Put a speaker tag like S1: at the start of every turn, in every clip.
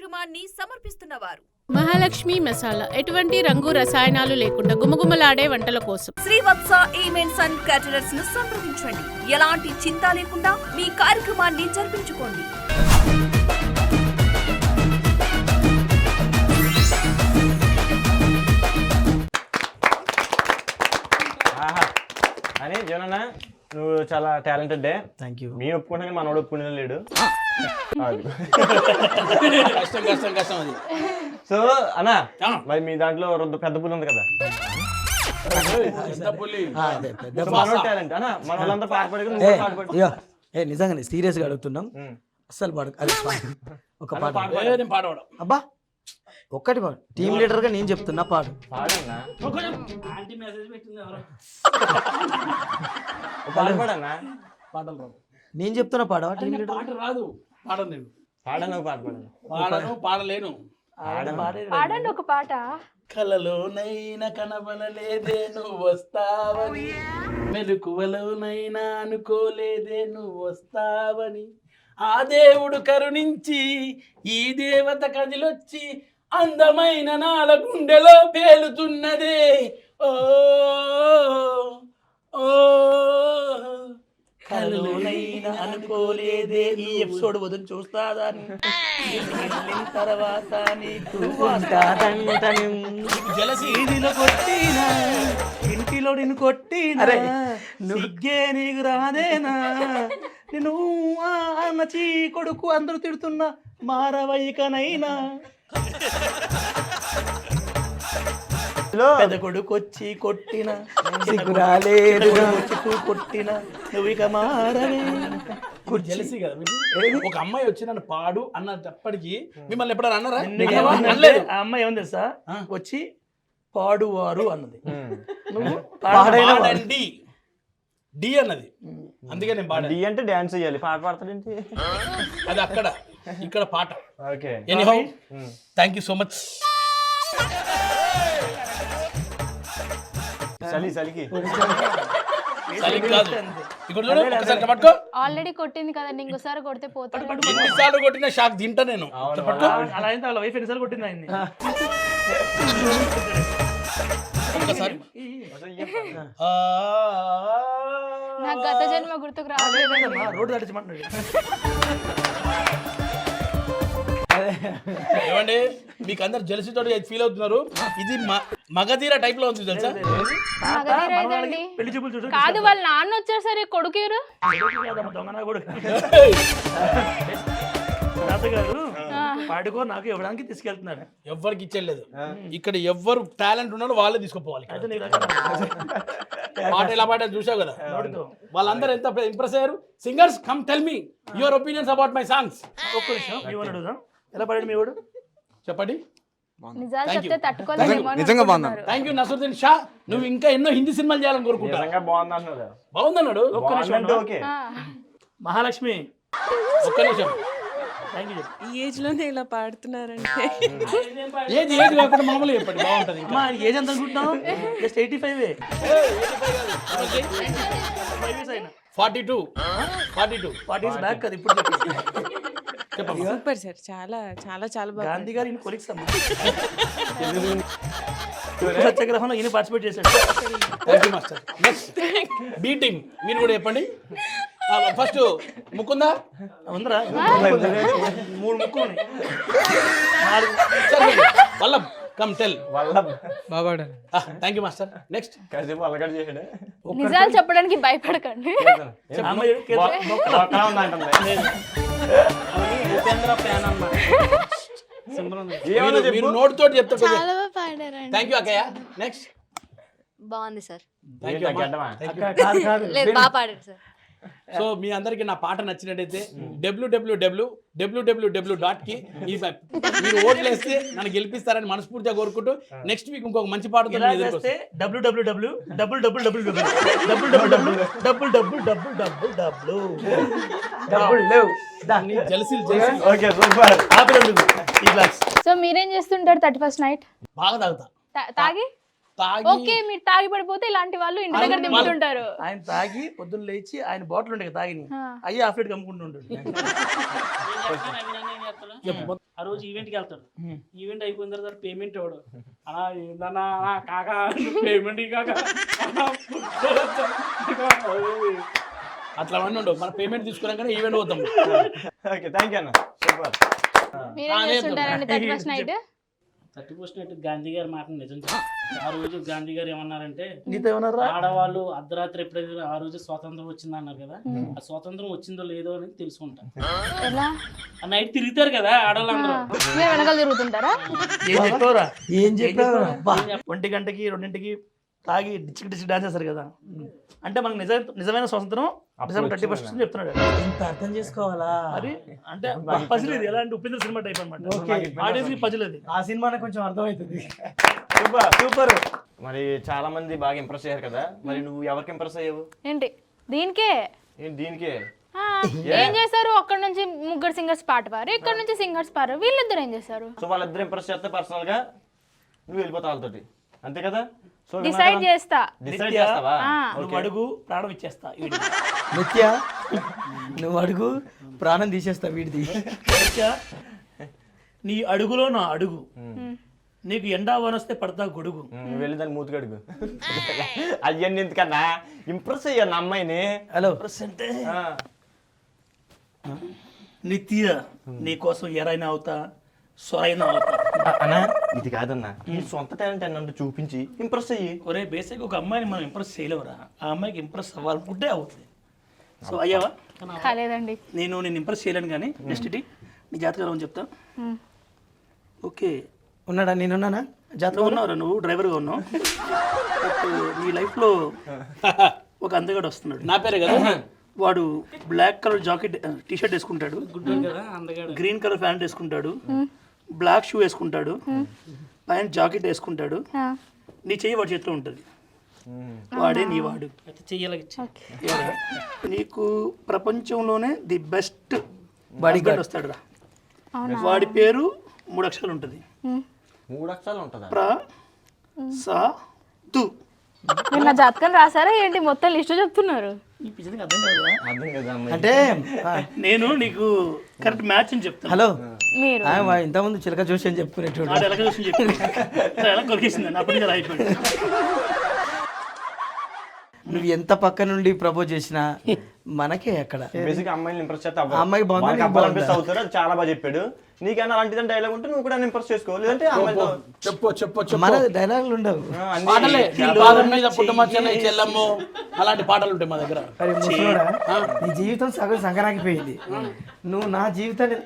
S1: కార్యక్రమాన్ని సమర్పిస్తున్నవారు
S2: మహాలక్ష్మి మసాలా, ఎటువంటి రంగు రసాయనాలు లేకుండా గుమగుమలాడే వంటల కోసం.
S1: శ్రీవత్స ఈవెంట్స్ అండ్ క్యాటరర్స్ ను సంప్రదించండి. ఎలాంటి చింత లేకుండా మీ కార్యక్రమాన్ని జరిపించుకోండి.
S3: అని జోనన్నా నువ్వు చాలా టాలెంటెడ్.
S4: Thank you.
S3: నేను ఒప్పుకుంటా కానీ మనోడు ఒప్పుకునే లేడు.
S4: కష్టం అది.
S3: సో అన్నా మరి మీ దాంట్లో పెద్ద పుల్లి ఉంది కదా, మనోడు టాలెంట్ అన్నా. మన వాళ్ళంతా పాటపడి
S4: నిజంగా సీరియస్ గా అడుగుతున్నాం. అస్సలు పాడు. అది ఒక పాట అబ్బా, ఒక్కటి పాడు. టీమ్ లీడర్ గా నేను చెప్తున్నా, పాడు.
S3: పాడన్నా
S4: పాటలు నేను చెప్తున్నా, పాడవా? టీమ్ లీడర్
S5: పాట రాదు, పాడను.
S3: పాడను
S5: పాడలేను.
S6: పాడండి ఒక పాట.
S5: కలలోనైనా కనబడలేదే నువ్వు వస్తావని, మెలకువలోనైనా అనుకోలేదే నువ్వు వస్తావని, ఆ దేవుడు కరుణించి ఈ దేవత కదిలొచ్చి అందమైన నాల గుండెలో పేలుతున్నదే. ఓ ఓ కలలోనైనా అనుకోలేదే ఈ ఎపిసోడ్ వదిలి చూస్తాదని, తర్వాత నీకు జలసీదిలో కొట్టినా, ఇంటిలో నిన్ను కొట్టినా, సిగ్గే నీకు రాదేనా, నేను అన్న చీ కొడుకు అందరూ తిడుతున్నా మారవైకనైనా, పెద్ద కొడుకు వచ్చి కొట్టిన సిగ్గురాలేదు కొట్టిన నువ్వు ఇక మారవే. జలసి కదా ఒక అమ్మాయి వచ్చి నన్ను పాడు అన్నప్పటికీ మిమ్మల్ని ఎప్పుడైనా అన్నారా? ఆ అమ్మాయి ఏమని తెలుసా, వచ్చి పాడువారు అన్నది, నువ్వు పాడండి డి అన్నది. అందుకే నేను పాడ
S3: డి అంటే డాన్స్ చేయాలి, పాట పాడతాడేంటి?
S5: అది అక్కడ, ఇక్కడ పాట.
S3: Okay,
S5: anyhow thank you so much.
S3: చలికి
S5: కాదు, ఇక్కడ చూడు ఒకసారి పట్టుకో.
S6: ఆల్రెడీ కొట్టింది కదండి, ఇంకోసారి కొడితే పోతాడు.
S5: ఎన్నిసార్లు కొట్టినా షాక్ తింటా నేను. పట్టుకో.
S4: అలా అయితే వాళ్ళ వైఫ్ ఎన్నిసార్లు కొట్టింది ఆయన్ని.
S5: ఒకసారి
S6: నాకు గత జన్మ గుర్తుకు రాలేదు.
S4: రోడ్డు దాటించమంటున్నాడు.
S5: ఏమండి మీకు అందరు జలసితో ఫీల్ అవుతున్నారు. ఇది మగధీర టైప్ లో ఉంది తెలుసా?
S4: పెళ్లి చూపులు చూడు.
S6: కాదు, వాళ్ళ నాన్న వచ్చారు సరే, కొడుకేరు
S4: తాతగారు పాడుకో నాకు ఇవ్వడానికి తీసుకెళ్తున్నాడు.
S5: ఎవ్వరికి ఇచ్చేయలేదు. ఇక్కడ ఎవ్వరు టాలెంట్ ఉన్నాడో వాళ్ళే తీసుకుపోవాలి. పాట ఎలా పాట చూసావు కదా, వాళ్ళందరూ ఎంత ఇంప్రెస్ అయ్యారు. Singers come tell me your opinions about my songs.
S4: ఒక్క నిమిషం ఇవ్వను, ఎలా పాడాడు మీ వాడు
S5: చెప్పండి.
S6: నిజాలు చెప్తే తట్టుకోలేమో.
S5: నిజంగా బాగున్నాడు. Thank you Nasruddin Shah. నువ్వు ఇంకా ఎన్నో హిందీ సినిమాలు చేయాలని కోరుకుంటా. బాగుందన్నాడు.
S4: మహాలక్ష్మి
S5: ఒక్క నిమిషం.
S7: ఈ ఏజ్ లోనే ఇలా పాడుతున్నారంటే
S5: ఏజ్ కాకుండా మామూలుగా చెప్పండి, బాగుంటది.
S4: ఏజ్ ఎంత అనుకుంటున్నావు? జస్ట్ 85.
S5: 42
S4: 40 బ్యాక్ కదా ఇప్పుడు.
S7: సూపర్ సార్, చాలా చాలా చాలా బాగా.
S4: గాంధీ గారు ఈయన కొలిక్స్ సత్యాగ్రహంలో ఈయన పార్టిసిపేట్ చేశాడు.
S5: Thank you master. Next B team మీరు కూడా చెప్పండి. ఫస్ట్ ముక్కుందా
S4: ఉందరా? 3 ముక్కులు ఉన్నాయి.
S5: Vallabh come tell.
S3: బాబాడు.
S5: Thank you master. నెక్స్ట్
S6: నిజాలు చెప్పడానికి భయపడకండి.
S5: మీరు నోట్ తోటి చెప్తారు.
S6: చాలా బాగా పాడారండి.
S5: థ్యాంక్ యూ అక్కయ్య. నెక్స్ట్
S6: బాగుంది సార్.
S5: Thank you.
S6: లేదు, బాగా పాడారు సార్.
S5: సో మీ అందరికి నా పాట నచ్చినట్టయితే www.కి మీరు ఓట్లు వేస్తే నన్ను గెలిపిస్తారని మనస్ఫూర్తిగా కోరుకుంటూ నెక్స్ట్ వీక్ ఇంకొక మంచి పాట
S6: సో మీరేం చేస్తుంటారు 31st నైట్?
S5: బాగా తాగుతా.
S6: తాగి ఓకే, మీరు తాగి పడిపోతే ఇలాంటి వాళ్ళు ఇంటి దగ్గర దింపుతుంటారు.
S4: ఆయన తాగి పొద్దున్న లేచి ఆయన బాటిల్ ఉండే తాగి అయ్యి హాఫ్ లీటర్ కమ్ముకుంటుంటాడు.
S5: చెప్పు.
S8: ఆ రోజు ఈవెంట్కి వెళ్తాడు. ఈవెంట్ అయిపోయిన తర్వాత పేమెంట్ ఇవ్వడు. అలా ఏందన్నా కాకా పేమెంట్ కాక
S5: అట్లా అవన్నీ ఉండవు. మన పేమెంట్ తీసుకున్నాకనే ఈవెంట్ పోతాం.
S3: ఓకే థ్యాంక్ యూ అన్న సూపర్.
S6: మీరేం చేస్తుంటారండి 31st night?
S8: 31st night Gandhi గారి మాట నిజం చెప్పు. ఆ రోజు గాంధీ గారు ఏమన్నారంటే
S5: నీతో ఏమన్నారా?
S8: ఆడవాళ్ళు అర్ధరాత్రి ఎప్పుడైతే ఆ రోజు స్వాతంత్రం వచ్చింది అన్నారు కదా, ఆ స్వాతంత్రం వచ్చిందో లేదో అని తెలుసుకుంటాం.
S6: ఎలా?
S8: ఆ నైట్ తిరుగుతారు కదా ఆడవాళ్ళందరూ.
S6: మీరు వెనకాల తిరుగుతుంటారా?
S5: ఏం చెప్పావురా?
S4: ఏం చెప్పావు? అబ్బా
S5: 1 గంటకి 2ంటికి తాగి డిచ్చి డాన్స్ చేస్తారు కదా. అంటే మనకు నిజమైన స్వాతంత్రం డిసెంబర్ 31st అని చెప్తున్నాడు.
S4: ఇంత అర్థం చేసుకోవాలా?
S5: మరి అంటే పజిల్ ఇది. ఎలా అంటే ఉపేంద్ర సినిమా టైప్ అనమాట. ఆడియన్స్ కి పజిల్ అది.
S4: ఆ సినిమానే కొంచెం అర్థమవుతుంది.
S3: Super super. మరి చాలా మంది బాగా ఇంప్రెస్ అయ్యారు కదా, మరి నువ్వు ఎవరికి ఇంప్రెస్ అయ్యావు?
S6: ఏంటి దీనికే?
S3: ఏంటి దీనికే?
S6: ఆ, ఏం చేశారు? అక్కడ నుంచి 3 సింగర్స్ పాట పారు, ఇక్కడ నుంచి సింగర్స్ పారు. వీళ్ళిద్దరు ఏం చేశారు?
S3: సో వాళ్ళిద్దరు ఇంప్రెస్ చేస్తే పర్సనల్ గా నువ్వు వెళ్ళిపోతావు వాళ్ళతోటి, అంతే కదా? సో
S6: డిసైడ్ చేస్తా.
S3: డిసైడ్ చేస్తావా?
S5: నువ్వు అడుగు ప్రాణం ఇచ్చేస్తా.
S4: నిత్య నువ్వు అడుగు ప్రాణం తీసేస్తా వీడిది.
S5: నీ అడుగులో నా అడుగు, నీకు ఎండా వనొస్తే పడతా గొడుగు.
S3: నువ్వు వెళ్ళి దాన్ని మూతికి అడుగు. అయ్యండి ఎందుకన్నా ఇంప్రెస్ అయ్యాను అమ్మాయిని.
S4: హలో
S5: అంటే నిత్య నీ కోసం ఎరైనా అవుతా, సొరైనా అవుతా.
S3: అన్నా ఇది కాదన్నా, నీ సొంత టాలెంట్ అన్నంటే చూపించి ఇంప్రెస్ అయ్యి.
S5: ఒరే బేసిక్ ఒక అమ్మాయిని మనం ఇంప్రెస్ చేయలేవురా. ఆ అమ్మాయికి ఇంప్రెస్ అవ్వాలనుకుంటే అవుతుంది. సో అయ్యావా?
S6: కాలేదండి.
S5: నేను ఇంప్రెస్ చేయలేను కానీ నెక్స్ట్ నీ జాతకాలు అని చెప్తా. ఓకే
S4: ఉన్నాడా? నేనున్నానా?
S5: జాతర ఉన్నావురా, నువ్వు డ్రైవర్గా ఉన్నావు. నీ లైఫ్లో ఒక అందగాడు వస్తున్నాడు. నా పేరే కదా. వాడు బ్లాక్ కలర్ జాకెట్ టీషర్ట్ వేసుకుంటాడు, గ్రీన్ కలర్ ప్యాంట్ వేసుకుంటాడు, బ్లాక్ షూ వేసుకుంటాడు, పైన జాకెట్ వేసుకుంటాడు. నీ చెయ్యి వాడి చేతిలో ఉంటుంది. వాడే నీ వాడు. నీకు ప్రపంచంలోనే ది బెస్ట్ బాడీగార్డ్ వస్తాడు రా. వాడి పేరు 3 అక్షరాలు ఉంటుంది.
S3: 3 అక్షరాలు ఉంటుందా?
S5: ప్ర సా దు.
S6: మీరు నా జాతకాలు రాసారా ఏంటి? మొత్తం లిస్ట్ చెప్తున్నారు.
S3: అర్థం కదా అమ్మాయి.
S4: అంటే
S5: నేను నీకు కరెక్ట్ మ్యాచ్ అని చెప్తాను.
S4: హలో
S6: మీరు
S4: ఇంతకుముందు చిలక చూసి అని చెప్పుకునేటోడు.
S5: ఆడు ఎలా చూసి చెప్పి ఎలా కొరికేసింది అప్పటి నుంచి అయిపోయింది.
S4: నువ్వు ఎంత పక్క నుండి ప్రపోజ్ చేసినా మనకే ఎక్కడ.
S3: బేసిక్ అమ్మాయిని ఇంప్రెస్ చేస్తే
S4: అమ్మాయికి బాగుందా? నీకు
S3: అవ్వాలనిపిస్తే అవుతారు. అది చాలా బాగా చెప్పాడు. నీకైనా అలాంటిదని డైలాగ్ ఉంటే నువ్వు కూడా ఇంప్రెస్ చేసుకో, లేదంటే అమ్మాయితో
S5: చెప్పు
S4: మన డైలాగులు ఉండవు.
S5: పాటలే. పాదం మీద పుట్టమచ్చనే చెల్లమ్ము అలాంటి పాటలు ఉంటాయి మా దగ్గర.
S4: అరే ముసలోడా, నీ జీవితం సగం సంకరాకిపోయింది. నువ్వు నా జీవితాన్ని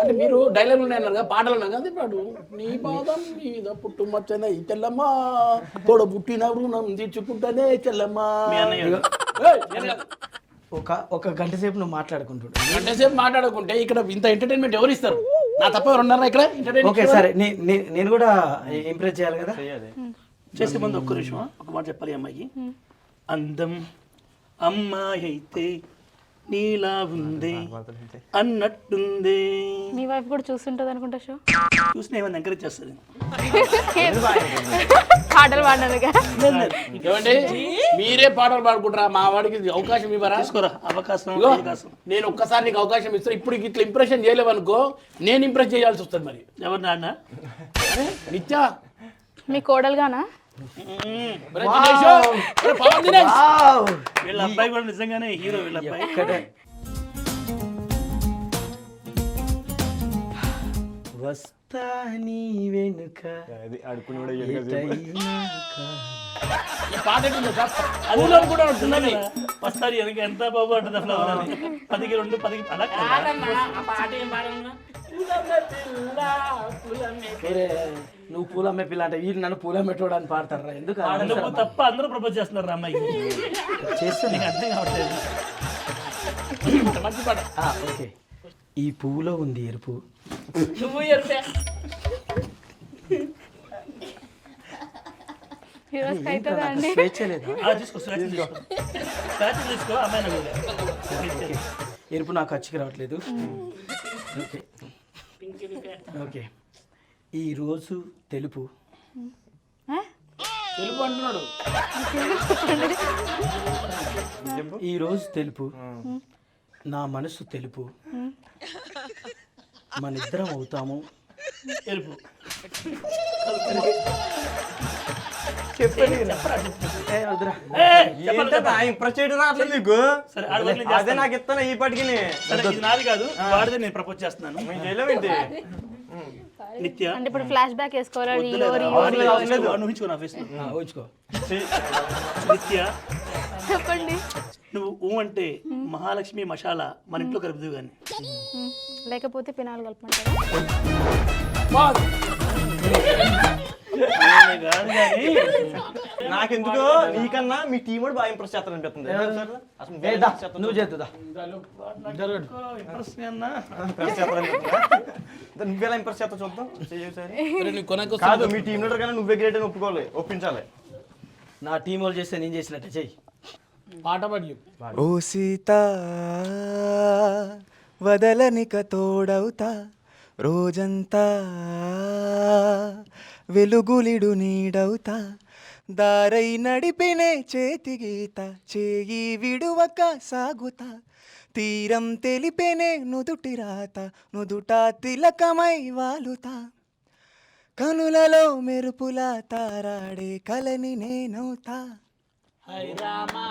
S5: అంటే మీరు డైలాగ్ ఉన్నాయి అన్నారు కదా, పాటలు ఉన్నాయి కదా. పాడు నీ పాదం మీద పుట్టుమచ్చనే చెల్లమ్మ, తోడ పుట్టిన రుణం తీర్చుకుంటానే చెల్లమ్మ.
S4: ఒక గంట సేపు నువ్వు మాట్లాడుకుంటున్నావు.
S5: గంట సేపు మాట్లాడుకుంటే ఇక్కడ ఇంత ఎంటర్టైన్మెంట్ ఎవరు ఇస్తారు? నా తప్ప ఎవరు ఉన్నారా ఇక్కడ?
S4: ఓకే సరే, నేను కూడా ఇంప్రెస్ చేయాలి కదా.
S5: చేసే ముందు ఒక్క నిమిషం ఒక మాట చెప్పాలి అమ్మాయికి. అందం అమ్మాయి అయితే నీలా ఉంది అన్నట్టుంది.
S6: మీ వైఫ్ కూడా చూస్తుంటది అనుకుంటా షో.
S5: చూసిన ఏమైనా ఎంకరేజ్ చేస్తుంది.
S6: పాటలు పాడినందుగా.
S5: ఏమండి మీరే పాటలు పాడుకుంటారా? మా వాడికి అవకాశం ఇవ్వరా? తీసుకోరా అవకాశం. నేను ఒక్కసారి నీకు అవకాశం ఇస్తాను. ఇప్పుడు ఇట్లా ఇంప్రెషన్ చేయలేవు అనుకో, నేను ఇంప్రెస్ చేయాల్సి వస్తుంది. మరి ఎవరు నాన్న? నిత్యా
S6: మీ కోడలుగానా?
S5: వీళ్ళ అబ్బాయి కూడా నిజంగానే హీరో. వీళ్ళ అబ్బాయి
S4: వస్తా నీ వెనుక
S3: అడుకుని కూడా
S5: అందులో కూడా ఉంటుందని వస్తారు వెనక. ఎంత బాబు అంటుంది అసలు. 10కి 2 10కి అలా
S8: పాట ఏం పాడన్నా?
S4: నువ్వు పూలమ్మే పిల్ల అంటే వీళ్ళు నన్ను పూలమ్మేటోడు అని పాడతారా? ఎందుకు
S5: నువ్వు తప్ప అందరూ ప్రపోజ్ చేస్తున్నారు అమ్మాయికి.
S4: చేస్తే
S5: నీకు అర్థం కావట్లేదు. మంచి పాట.
S4: ఓకే. ఈ పువ్వులో ఉంది ఎరుపు.
S8: నువ్వు ఎరుపే.
S6: అవుతుందా అండి?
S4: స్వేచ్ఛ లేదా?
S5: తీసుకో అమ్మాయి.
S4: ఎరుపు నాకు ఖర్చుకి రావట్లేదు. Okay okay. ఈరోజు తెలుపు.
S5: తెలుపు అంటున్నాడు.
S4: ఈరోజు తెలుపు, నా మనసు తెలుపు,
S5: మన ఇద్దరం అవుతాము ఎరుపు.
S4: చెప్పండి
S3: ఇంప్రెస్ చేయడం రావట్లేదు నీకు.
S5: సరే ఆడ వదిలి నేను
S3: అదే
S5: చేస్తాను.
S3: నాకు ఇస్తాను ఈ పాటికి
S5: సరే ఇది నాది కాదు వాడిదే, నేను ప్రపోజ్ చేస్తున్నాను.
S3: మేము చేయలేమేంటి.
S5: నిత్య
S6: అంటే ఇప్పుడు ఫ్లాష్ బ్యాక్ వేసుకోవాలా
S5: వద్దులే, వాడిని ఊహించుకో నా ఫేస్ లో.
S4: ఊహించుకో.
S5: నిత్య
S6: చెప్పండి.
S5: నువ్వు ఊ అంటే మహాలక్ష్మి మసాలా మన ఇంట్లో కలుపుదు కానీ.
S6: లేకపోతే పినాలు కలపమంటారా?
S5: కాదు కానీ
S3: నాకెందుకో నీకన్నా మీ టీం కూడా బాగా ఇంప్రెస్ చేస్తాను అనిపిస్తుంది. అసలు
S4: ఏ దా, నువ్వు చేద్దా
S5: ఇంప్రెస్ అన్నా.
S3: నువ్వెలా ఇంప్రెస్ చేస్తావు చూద్దాం. చెయ్యి ఒకసారి.
S5: నీ కొనకు
S3: కాదు మీ టీం లీడర్ కానీ నువ్వే గ్రేట్ అని ఒప్పుకోవాలి, ఒప్పించాలి.
S4: నా టీం వాళ్ళు చేస్తే నేను చేసినట్టే చెయ్యి.
S5: పాట పాడి
S9: ఓ సీత వదలనిక తోడవుతా రోజంతా వెలుగులిడు నీడవుతా దారై నడిపినే చేతి గీత చేయి విడువక సాగుతా తీరం తెలిపెనే నుదుటి రాత నుదుట తిలకమై వాలుతా కనులలో మెరుపులా తారాడే కలని నేనవుతా.
S5: హై రామా